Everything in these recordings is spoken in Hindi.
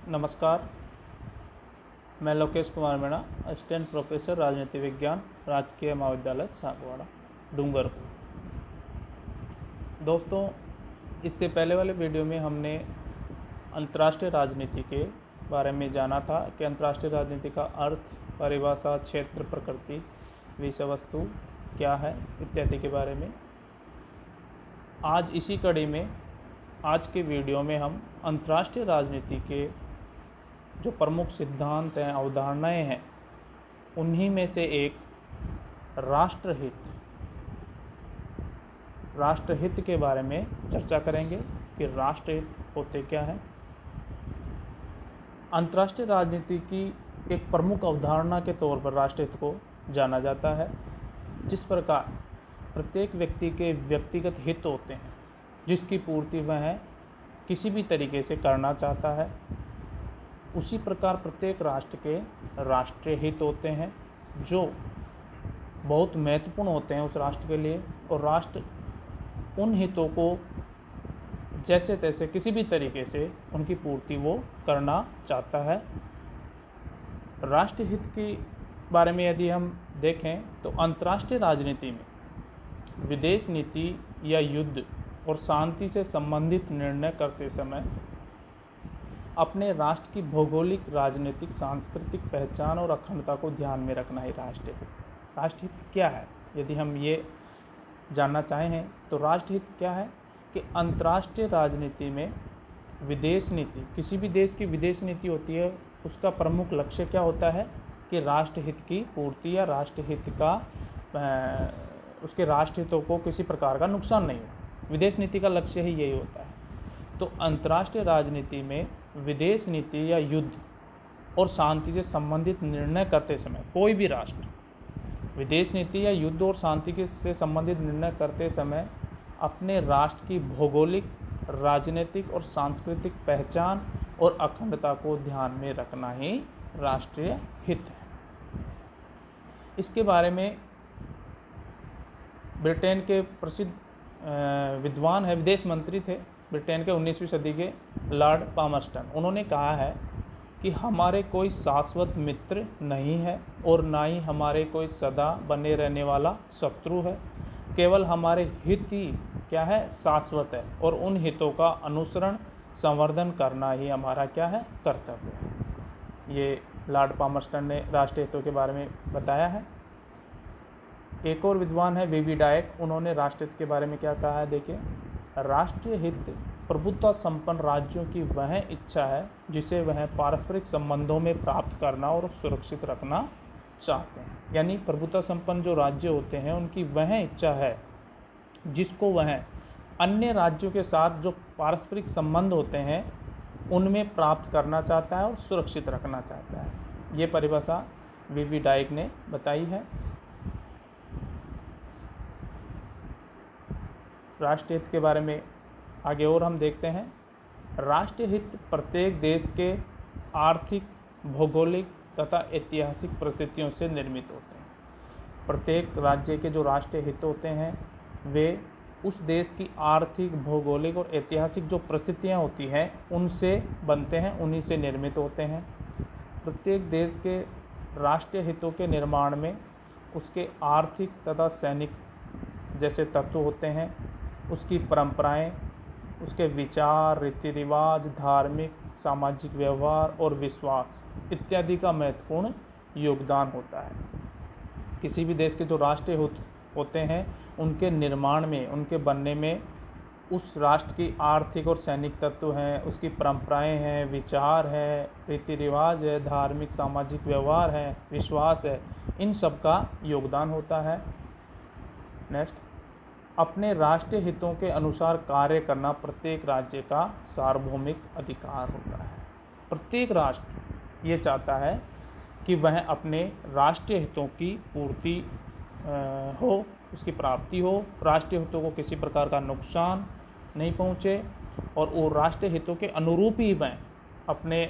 नमस्कार, मैं लोकेश कुमार मीणा, असिस्टेंट प्रोफेसर राजनीति विज्ञान, राजकीय महाविद्यालय सागवाड़ा, डूंगरपुर। दोस्तों, इससे पहले वाले वीडियो में हमने अंतर्राष्ट्रीय राजनीति के बारे में जाना था कि अंतर्राष्ट्रीय राजनीति का अर्थ, परिभाषा, क्षेत्र, प्रकृति, विषय वस्तु क्या है इत्यादि के बारे में। आज इसी कड़ी में आज के वीडियो में हम अंतर्राष्ट्रीय राजनीति के जो प्रमुख सिद्धांत हैं, अवधारणाएं हैं, उन्हीं में से एक राष्ट्रहित के बारे में चर्चा करेंगे कि राष्ट्रहित होते क्या है। अंतर्राष्ट्रीय राजनीति की एक प्रमुख अवधारणा के तौर पर राष्ट्रहित को जाना जाता है। जिस प्रकार प्रत्येक व्यक्ति के व्यक्तिगत हित होते हैं जिसकी पूर्ति वह किसी भी तरीके से करना चाहता है, उसी प्रकार प्रत्येक राष्ट्र के राष्ट्रीय हित होते हैं जो बहुत महत्वपूर्ण होते हैं उस राष्ट्र के लिए, और राष्ट्र उन हितों को जैसे तैसे किसी भी तरीके से उनकी पूर्ति वो करना चाहता है। राष्ट्रीय हित के बारे में यदि हम देखें तो अंतर्राष्ट्रीय राजनीति में विदेश नीति या युद्ध और शांति से संबंधित निर्णय करते समय अपने राष्ट्र की भौगोलिक, राजनीतिक, सांस्कृतिक पहचान और अखंडता को ध्यान में रखना ही राष्ट्रहित। राष्ट्रहित क्या है, यदि हम ये जानना चाहें तो राष्ट्रहित क्या है कि अंतर्राष्ट्रीय राजनीति में विदेश नीति, किसी भी देश की विदेश नीति होती है, उसका प्रमुख लक्ष्य क्या होता है कि राष्ट्रहित की पूर्ति या राष्ट्रहित का उसके राष्ट्रहितों को किसी प्रकार का नुकसान नहीं हो। विदेश नीति का लक्ष्य ही यही होता है। तो अंतर्राष्ट्रीय राजनीति में विदेश नीति या युद्ध और शांति से संबंधित निर्णय करते समय कोई भी राष्ट्र विदेश नीति या युद्ध और शांति से संबंधित निर्णय करते समय अपने राष्ट्र की भौगोलिक, राजनीतिक और सांस्कृतिक पहचान और अखंडता को ध्यान में रखना ही राष्ट्रीय हित है। इसके बारे में ब्रिटेन के प्रसिद्ध विद्वान है, विदेश मंत्री थे ब्रिटेन के 19वीं सदी के लॉर्ड पामर्स्टन। उन्होंने कहा है कि हमारे कोई शाश्वत मित्र नहीं है और ना ही हमारे कोई सदा बने रहने वाला शत्रु है। केवल हमारे हित ही क्या है, शाश्वत है, और उन हितों का अनुसरण, संवर्धन करना ही हमारा क्या है, कर्तव्य है। ये लॉर्ड पामर्स्टन ने राष्ट्रीय हितों के बारे में बताया है। एक और विद्वान है वी डायक, उन्होंने राष्ट्रीय हित के बारे में क्या कहा है, देखिए। राष्ट्रीय हित प्रभुत्व संपन्न राज्यों की वह इच्छा है जिसे वह पारस्परिक संबंधों में प्राप्त करना और सुरक्षित रखना चाहते हैं। यानी प्रभुत्व संपन्न जो राज्य होते हैं उनकी वह इच्छा है जिसको वह अन्य राज्यों के साथ जो पारस्परिक संबंध होते हैं उनमें प्राप्त करना चाहता है और सुरक्षित रखना चाहता है। ये परिभाषा वी डायक ने बताई है। राष्ट्रीय हित के बारे में आगे और हम देखते हैं। राष्ट्रीय हित प्रत्येक देश के आर्थिक, भौगोलिक तथा ऐतिहासिक परिस्थितियों से निर्मित होते हैं। प्रत्येक राज्य के जो राष्ट्रीय हित होते हैं वे उस देश की आर्थिक, भौगोलिक और ऐतिहासिक जो परिस्थितियाँ होती हैं उनसे बनते हैं, उन्हीं से निर्मित होते हैं। प्रत्येक देश के राष्ट्रीय हितों के निर्माण में उसके आर्थिक तथा सैनिक जैसे तत्व होते हैं, उसकी परंपराएं, उसके विचार, रीति रिवाज, धार्मिक, सामाजिक व्यवहार और विश्वास इत्यादि का महत्वपूर्ण योगदान होता है। किसी भी देश के जो राष्ट्रीय होते हैं उनके निर्माण में, उनके बनने में उस राष्ट्र की आर्थिक और सैनिक तत्व हैं, उसकी परंपराएं हैं, विचार है, रीति रिवाज है, धार्मिक, सामाजिक व्यवहार है, विश्वास है, इन सब का योगदान होता है। नेक्स्ट, अपने राष्ट्रीय हितों के अनुसार कार्य करना प्रत्येक राज्य का सार्वभौमिक अधिकार होता है। प्रत्येक राष्ट्र ये चाहता है कि वह अपने राष्ट्रीय हितों की पूर्ति हो, उसकी प्राप्ति हो, राष्ट्रीय हितों को किसी प्रकार का नुकसान नहीं पहुँचे और वो राष्ट्रीय हितों के अनुरूप ही वह अपने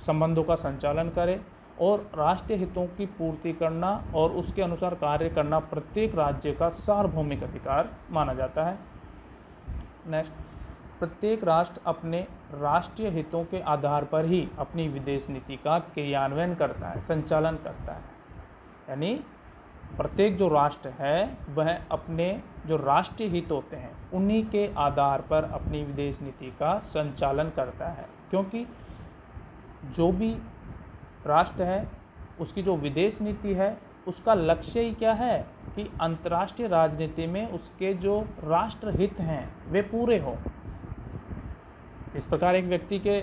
संबंधों का संचालन करे और राष्ट्रीय हितों की पूर्ति करना और उसके अनुसार कार्य करना प्रत्येक राज्य का सार्वभौमिक अधिकार माना जाता है। नेक्स्ट, प्रत्येक राष्ट्र अपने राष्ट्रीय हितों के आधार पर ही अपनी विदेश नीति का क्रियान्वयन करता है, संचालन करता है। यानी प्रत्येक जो राष्ट्र है वह अपने जो राष्ट्रीय हित होते हैं उन्हीं के आधार पर अपनी विदेश नीति का संचालन करता है, क्योंकि जो भी राष्ट्र है उसकी जो विदेश नीति है उसका लक्ष्य ही क्या है कि अंतर्राष्ट्रीय राजनीति में उसके जो राष्ट्र हित हैं वे पूरे हों। इस प्रकार एक व्यक्ति के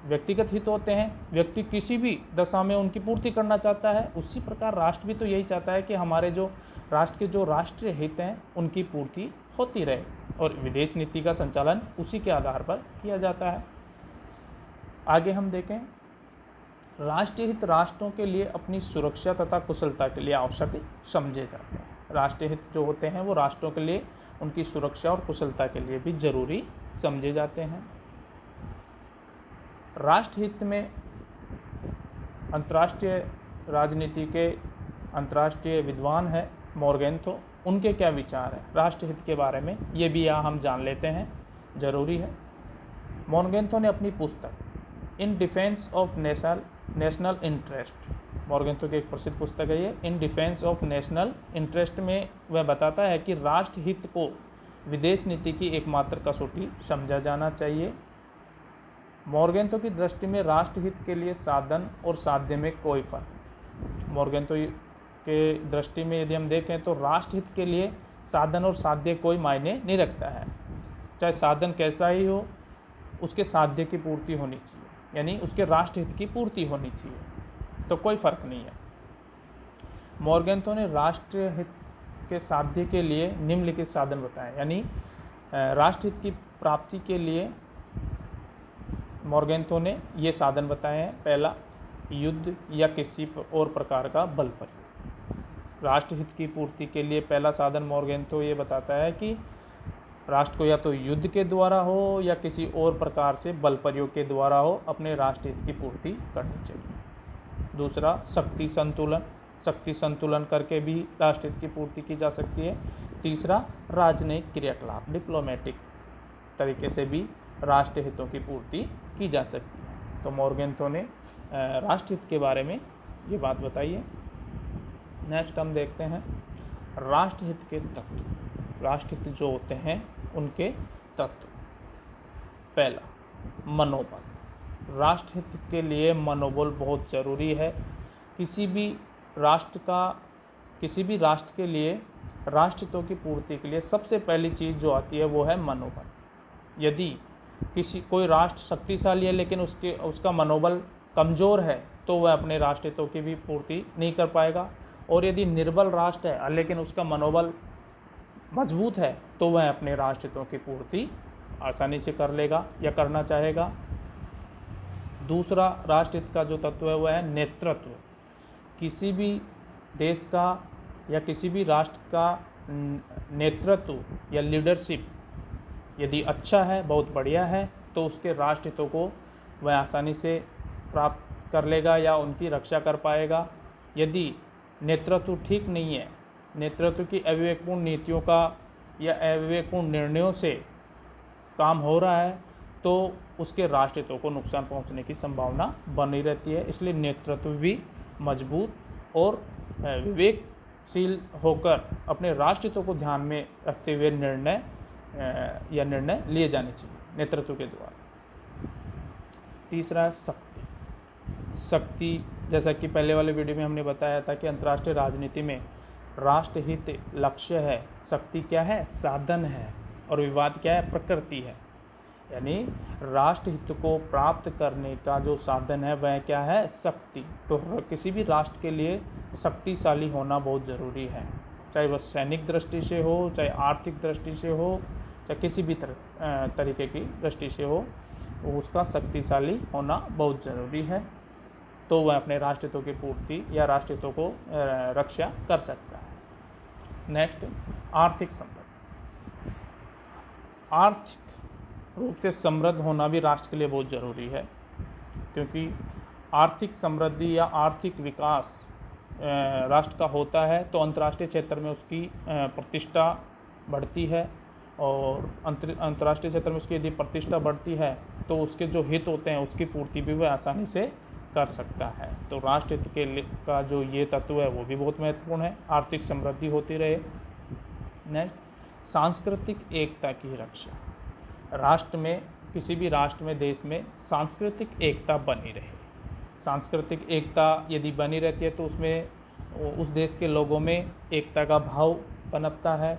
व्यक्तिगत हित होते हैं, व्यक्ति किसी भी दशा में उनकी पूर्ति करना चाहता है, उसी प्रकार राष्ट्र भी तो यही चाहता है कि हमारे जो राष्ट्र के जो राष्ट्रीय हित हैं उनकी पूर्ति होती रहे, और विदेश नीति का संचालन उसी के आधार पर किया जाता है। आगे हम देखें, राष्ट्रीय हित राष्ट्रों के लिए अपनी सुरक्षा तथा कुशलता के लिए आवश्यक समझे जाते हैं। राष्ट्रीय हित जो होते हैं वो राष्ट्रों के लिए उनकी सुरक्षा और कुशलता के लिए भी जरूरी समझे जाते हैं। राष्ट्रहित में अंतर्राष्ट्रीय राजनीति के अंतर्राष्ट्रीय विद्वान है मोरगेंथो, उनके क्या विचार हैं राष्ट्रहित के बारे में, ये भी यहाँ हम जान लेते हैं, जरूरी है। मोरगेंथो ने अपनी पुस्तक in defence of national interest, Morgenthau की एक प्रसिद्ध पुस्तक है ये, in defence of national interest में वह बताता है कि राष्ट्रहित को विदेश नीति की एकमात्र कसौटी समझा जाना चाहिए। मोरगेंथो की दृष्टि में राष्ट्रहित के लिए साधन और साध्य में कोई फर्क नहीं। मोरगेंथो के दृष्टि में यदि हम देखें तो राष्ट्रहित के लिए साधन और साध्य कोई मायने नहीं रखता है, चाहे साधन कैसा ही हो उसके साध्य की पूर्ति होनी चाहिए, यानी उसके राष्ट्रहित की पूर्ति होनी चाहिए, तो कोई फर्क नहीं है। मोरगेंथो ने राष्ट्रीय हित के साध्य के लिए निम्नलिखित साधन बताए, यानी राष्ट्रहित की प्राप्ति के लिए मोरगेंथो ने ये साधन बताए हैं। पहला, युद्ध या किसी और प्रकार का बल प्रयोग। राष्ट्रहित की पूर्ति के लिए पहला साधन मोरगेंथो ये बताता है कि राष्ट्र को या तो युद्ध के द्वारा हो या किसी और प्रकार से बल प्रयोग के द्वारा हो अपने राष्ट्रहित की पूर्ति करनी चाहिए। दूसरा, शक्ति संतुलन करके भी राष्ट्रहित की पूर्ति की जा सकती है। तीसरा, राजनयिक क्रियाकलाप, डिप्लोमेटिक तरीके से भी राष्ट्रीय हितों की पूर्ति की जा सकती है। तो मोरगेंथो ने राष्ट्रहित के बारे में ये बात बताई है। नेक्स्ट हम देखते हैं राष्ट्रहित के तत्व। राष्ट्रहित जो होते हैं उनके तत्व। पहला, मनोबल। राष्ट्रहित के लिए मनोबल बहुत ज़रूरी है। किसी भी राष्ट्र के लिए राष्ट्रहितों की पूर्ति के लिए सबसे पहली चीज़ जो आती है वो है मनोबल। यदि कोई राष्ट्र शक्तिशाली है लेकिन उसका मनोबल कमज़ोर है तो वह अपने राष्ट्रहितों की भी पूर्ति नहीं कर पाएगा, और यदि निर्बल राष्ट्र है लेकिन उसका मनोबल मजबूत है तो वह अपने राष्ट्रहितों की पूर्ति आसानी से कर लेगा या करना चाहेगा। दूसरा राष्ट्रहित का जो तत्व है वह है नेतृत्व। किसी भी देश का या किसी भी राष्ट्र का नेतृत्व या लीडरशिप यदि अच्छा है, बहुत बढ़िया है, तो उसके राष्ट्रहितों को वह आसानी से प्राप्त कर लेगा या उनकी रक्षा कर पाएगा। यदि नेतृत्व ठीक नहीं है, नेतृत्व की अविवेकपूर्ण नीतियों का या अविवेकपूर्ण निर्णयों से काम हो रहा है तो उसके राष्ट्रहितों को नुकसान पहुंचने की संभावना बनी रहती है। इसलिए नेतृत्व भी मजबूत और विवेकशील होकर अपने राष्ट्रहितों को ध्यान में रखते हुए निर्णय लिए जाने चाहिए नेतृत्व के द्वारा। तीसरा है शक्ति। जैसा कि पहले वाले वीडियो में हमने बताया था कि अंतर्राष्ट्रीय राजनीति में राष्ट्रहित लक्ष्य है, शक्ति क्या है, साधन है, और विवाद क्या है, प्रकृति है। यानी राष्ट्रहित को प्राप्त करने का जो साधन है वह क्या है, शक्ति। तो किसी भी राष्ट्र के लिए शक्तिशाली होना बहुत ज़रूरी है, चाहे वह सैनिक दृष्टि से हो, चाहे आर्थिक दृष्टि से हो, चाहे किसी भी तरीके की दृष्टि से हो, उसका शक्तिशाली होना बहुत ज़रूरी है, तो वह अपने राष्ट्रहितों की पूर्ति या राष्ट्रहितों को रक्षा कर सकता है। नेक्स्ट, आर्थिक समृद्धि। आर्थिक रूप से समृद्ध होना भी राष्ट्र के लिए बहुत ज़रूरी है, क्योंकि आर्थिक समृद्धि या आर्थिक विकास राष्ट्र का होता है तो अंतर्राष्ट्रीय क्षेत्र में उसकी प्रतिष्ठा बढ़ती है और अंतर्राष्ट्रीय क्षेत्र में उसकी यदि प्रतिष्ठा बढ़ती है तो उसके जो हित होते हैं उसकी पूर्ति भी वह आसानी से कर सकता है। तो राष्ट्र हित के का जो ये तत्व है वो भी बहुत महत्वपूर्ण है। आर्थिक समृद्धि होती रहे। नेक्स्ट, सांस्कृतिक एकता की रक्षा। राष्ट्र में, किसी भी राष्ट्र में, देश में सांस्कृतिक एकता बनी रहे। सांस्कृतिक एकता यदि बनी रहती है तो उसमें उस देश के लोगों में एकता का भाव पनपता है,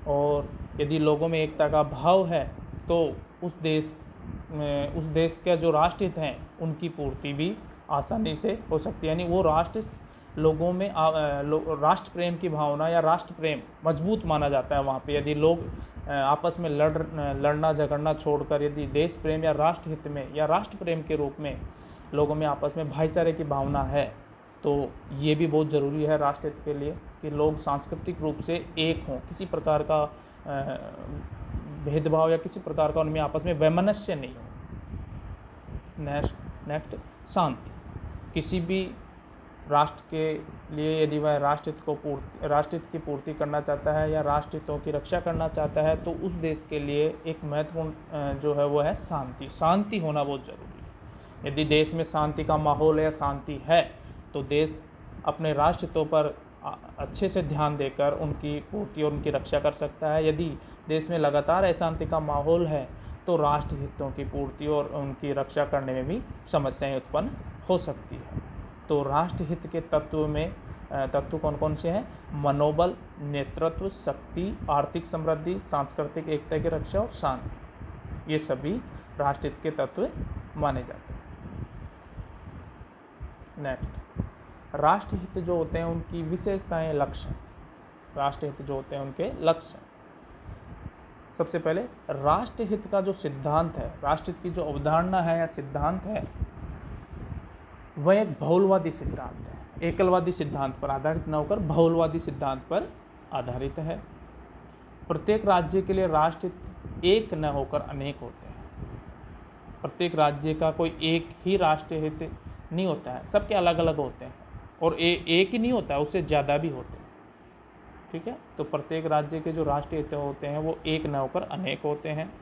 और यदि लोगों में एकता का भाव है तो उस देश का जो राष्ट्रहित हैं उनकी पूर्ति भी आसानी से हो सकती है। यानी वो राष्ट्र, लोगों में राष्ट्र प्रेम की भावना या राष्ट्र प्रेम मजबूत माना जाता है वहाँ पे। यदि लोग आपस में लड़ना झगड़ना छोड़कर यदि देश प्रेम या राष्ट्र हित में या राष्ट्र प्रेम के रूप में लोगों में आपस में भाईचारे की भावना है, तो ये भी बहुत ज़रूरी है राष्ट्र हित के लिए कि लोग सांस्कृतिक रूप से एक हों, किसी प्रकार का भेदभाव या किसी प्रकार का उनमें आपस में वैमनस्य नहीं हो। नेक्स्ट, शांति। किसी भी राष्ट्र के लिए यदि वह राष्ट्रहित की पूर्ति करना चाहता है या राष्ट्रहितों की रक्षा करना चाहता है तो उस देश के लिए एक महत्वपूर्ण जो है वो है शांति। शांति होना बहुत ज़रूरी है। यदि देश में शांति का माहौल है या शांति है तो देश अपने राष्ट्रहितों पर अच्छे से ध्यान देकर उनकी पूर्ति और उनकी रक्षा कर सकता है। यदि देश में लगातार अशांति का माहौल है तो राष्ट्र हितों की पूर्ति और उनकी रक्षा करने में भी समस्याएं उत्पन्न हो सकती है। तो राष्ट्र हित के तत्व कौन कौन से हैं? मनोबल, नेतृत्व, शक्ति, आर्थिक समृद्धि, सांस्कृतिक एकता की रक्षा और शांति। ये सभी राष्ट्र हित के तत्व माने जाते हैं। नेक्स्ट, राष्ट्रहित जो होते हैं उनकी विशेषताएं, लक्ष्य। राष्ट्रहित जो होते हैं उनके लक्ष्य। सबसे पहले राष्ट्रहित का जो सिद्धांत है, राष्ट्रहित की जो अवधारणा है या सिद्धांत है, वह एक बहुलवादी सिद्धांत है। एकलवादी सिद्धांत पर आधारित न होकर बहुलवादी सिद्धांत पर आधारित है। प्रत्येक राज्य के लिए राष्ट्रहित एक न होकर अनेक होते हैं। प्रत्येक राज्य का कोई एक ही राष्ट्रीय हित नहीं होता है, सबके अलग अलग होते हैं, और एक ही नहीं होता है, उससे ज़्यादा भी होते हैं। ठीक है, तो प्रत्येक राज्य के जो राष्ट्रीय हित होते हैं वो एक न होकर अनेक होते हैं।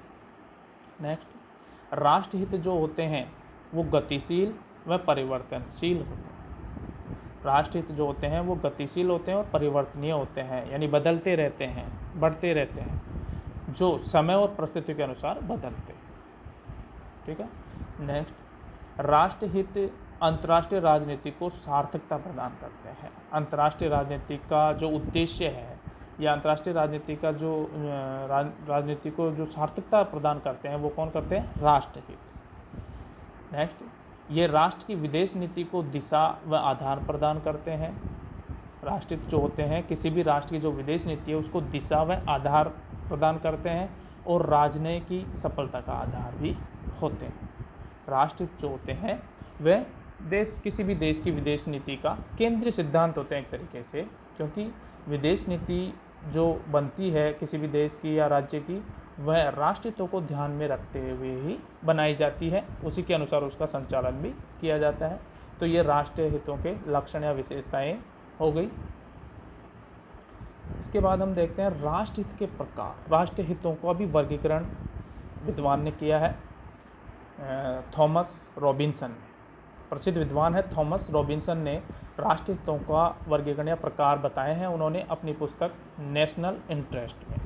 नेक्स्ट, राष्ट्रहित जो होते हैं वो गतिशील व परिवर्तनशील होते हैं। राष्ट्रहित जो होते हैं वो गतिशील होते हैं और परिवर्तनीय होते हैं, यानी बदलते रहते हैं, बढ़ते रहते हैं, जो समय और परिस्थिति के अनुसार बदलते हैं। ठीक है। नेक्स्ट, राष्ट्रहित अंतर्राष्ट्रीय राजनीति को सार्थकता प्रदान करते हैं। अंतर्राष्ट्रीय राजनीति का जो उद्देश्य है या अंतर्राष्ट्रीय राजनीति का जो राजनीति को जो सार्थकता प्रदान करते हैं वो कौन करते हैं? राष्ट्रहित। नेक्स्ट, ये राष्ट्र की विदेश नीति को दिशा व आधार प्रदान करते हैं। राष्ट्रहित जो होते हैं किसी भी राष्ट्र की जो विदेश नीति है उसको दिशा व आधार प्रदान करते हैं और राजनय की सफलता का आधार भी होते हैं। राष्ट्रहित जो होते हैं वे किसी भी देश की विदेश नीति का केंद्रीय सिद्धांत होते हैं एक तरीके से, क्योंकि विदेश नीति जो बनती है किसी भी देश की या राज्य की वह राष्ट्रहितों को ध्यान में रखते हुए ही बनाई जाती है, उसी के अनुसार उसका संचालन भी किया जाता है। तो ये राष्ट्रीय हितों के लक्षण या विशेषताएं हो गई। इसके बाद हम देखते हैं राष्ट्रहित के प्रकार। राष्ट्रीय हितों का भी वर्गीकरण विद्वान ने किया है, थॉमस रॉबिन्सन ने। प्रसिद्ध विद्वान है थॉमस रॉबिन्सन ने राष्ट्रहितों का वर्गीकरण या प्रकार बताए हैं उन्होंने अपनी पुस्तक नेशनल इंटरेस्ट में।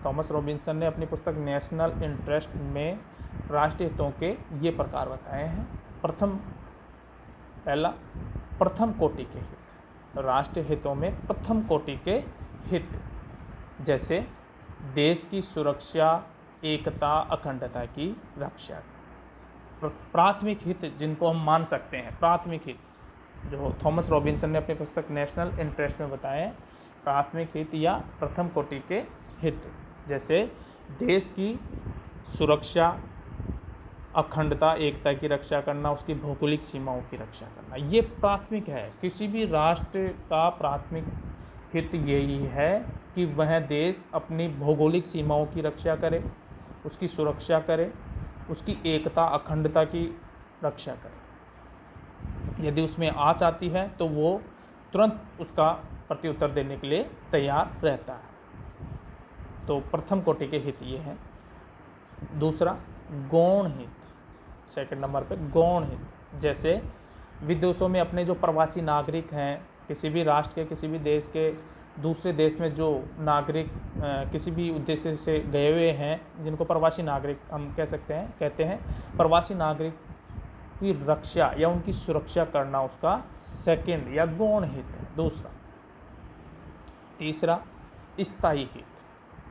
थॉमस रॉबिन्सन ने अपनी पुस्तक नेशनल इंटरेस्ट में राष्ट्रहितों के ये प्रकार बताए हैं। प्रथम कोटि के हित। राष्ट्रीय हितों में प्रथम कोटि के हित जैसे देश की सुरक्षा, एकता, अखंडता की रक्षा। प्राथमिक हित जिनको हम मान सकते हैं, प्राथमिक हित जो थॉमस रॉबिन्सन ने अपनी पुस्तक नेशनल इंटरेस्ट में बताए हैं, प्राथमिक हित या प्रथम कोटि के हित जैसे देश की सुरक्षा, अखंडता, एकता की रक्षा करना, उसकी भौगोलिक सीमाओं की रक्षा करना, ये प्राथमिक है। किसी भी राष्ट्र का प्राथमिक हित यही है कि वह देश अपनी भौगोलिक सीमाओं की रक्षा करे, उसकी सुरक्षा करे, उसकी एकता, अखंडता की रक्षा करे। यदि उसमें आँच आती है तो वो तुरंत उसका प्रत्युत्तर देने के लिए तैयार रहता है। तो प्रथम कोटि के हित ये हैं। दूसरा गौण हित, सेकंड नंबर पे गौण हित, जैसे विदेशों में अपने जो प्रवासी नागरिक हैं, किसी भी राष्ट्र के, किसी भी देश के दूसरे देश में जो नागरिक किसी भी उद्देश्य से गए हुए हैं, जिनको प्रवासी नागरिक हम कहते हैं प्रवासी नागरिक की रक्षा या उनकी सुरक्षा करना उसका सेकंड या गौण हित है, दूसरा। तीसरा स्थायी हित,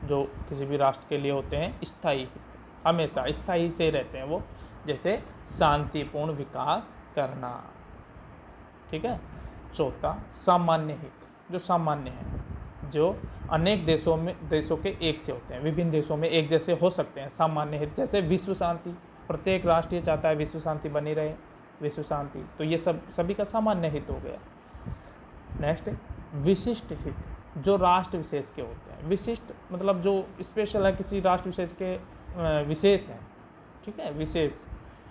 जो किसी भी राष्ट्र के लिए होते हैं स्थायी हित, हमेशा स्थायी से रहते हैं वो, जैसे शांतिपूर्ण विकास करना, ठीक है। चौथा सामान्य हित, जो सामान्य है, जो अनेक देशों के एक से होते हैं, विभिन्न देशों में एक जैसे हो सकते हैं। सामान्य हित जैसे विश्व शांति, प्रत्येक राष्ट्र ये चाहता है विश्व शांति बनी रहे, विश्व शांति, तो ये सभी का सामान्य हित हो गया। नेक्स्ट विशिष्ट हित, जो राष्ट्र विशेष के होते हैं। विशिष्ट मतलब जो स्पेशल है, किसी राष्ट्र विशेष के विशेष हैं, ठीक है, विशेष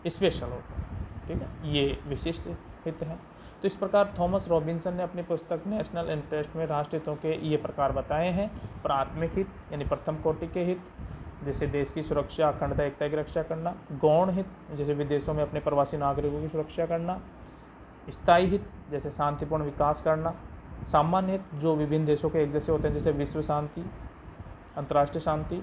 स्पेशल होते हैं, ठीक है, ये विशिष्ट हित हैं। तो इस प्रकार थॉमस रॉबिन्सन ने अपनी पुस्तक नेशनल इंटरेस्ट में राष्ट्र हितों के ये प्रकार बताए हैं। प्राथमिक हित यानी प्रथम कोटि के हित, जैसे देश की सुरक्षा, अखंडता, एकता की रक्षा करना। गौण हित, जैसे विदेशों में अपने प्रवासी नागरिकों की सुरक्षा करना। स्थायी हित, जैसे शांतिपूर्ण विकास करना। सामान्य हित, जो विभिन्न देशों के एक जैसे होते हैं, जैसे विश्व शांति, अंतर्राष्ट्रीय शांति।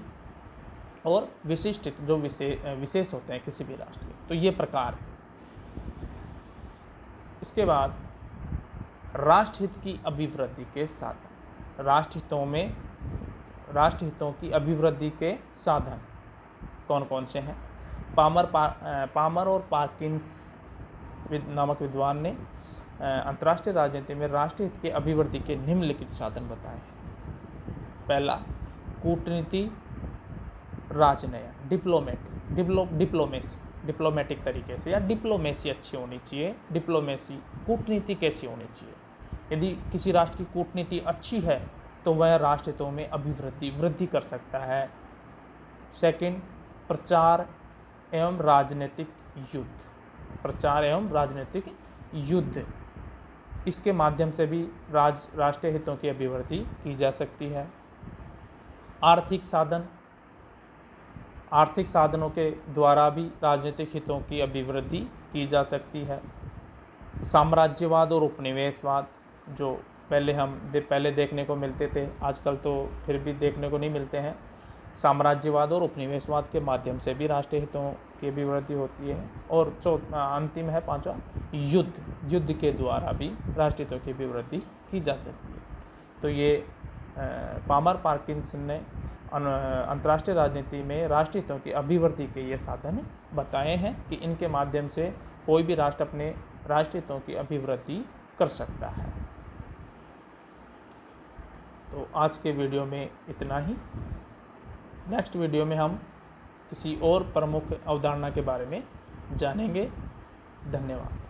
और विशिष्ट हित, जो विशेष होते हैं किसी भी राष्ट्र के। तो ये प्रकार है। इसके बाद राष्ट्रहित की अभिवृद्धि के साधन। राष्ट्र हितों की अभिवृद्धि के साधन कौन कौन से हैं? पामर और पार्किंस नामक विद्वान ने अंतर्राष्ट्रीय राजनीति में राष्ट्रीय हित के अभिवृद्धि के निम्नलिखित साधन बताए हैं। पहला, कूटनीति, राजनयन, डिप्लोमेटिक तरीके से, या डिप्लोमेसी अच्छी होनी चाहिए। डिप्लोमेसी, कूटनीति कैसी होनी चाहिए? यदि किसी राष्ट्र की कूटनीति अच्छी है तो वह राष्ट्र हितों में वृद्धि कर सकता है। सेकंड, प्रचार एवं राजनीतिक युद्ध, इसके माध्यम से भी राष्ट्रीय हितों की अभिवृद्धि की जा सकती है। आर्थिक साधनों के द्वारा भी राजनीतिक हितों की अभिवृद्धि की जा सकती है। साम्राज्यवाद और उपनिवेशवाद, जो पहले देखने को मिलते थे, आजकल तो फिर भी देखने को नहीं मिलते हैं। साम्राज्यवाद और उपनिवेशवाद के माध्यम से भी राष्ट्रीय हितों की अभिवृद्धि होती है। और अंतिम है पांचवा, युद्ध के द्वारा भी राष्ट्रीय हितों की अभिवृद्धि की जा सकती है। तो ये पामर पार्किंसन ने अंतर्राष्ट्रीय राजनीति में राष्ट्रीय हितों की अभिवृद्धि के ये साधन बताए हैं कि इनके माध्यम से कोई भी राष्ट्र अपने राष्ट्रीय हितों की अभिवृद्धि कर सकता है। तो आज के वीडियो में इतना ही। नेक्स्ट वीडियो में हम किसी और प्रमुख अवधारणा के बारे में जानेंगे। धन्यवाद।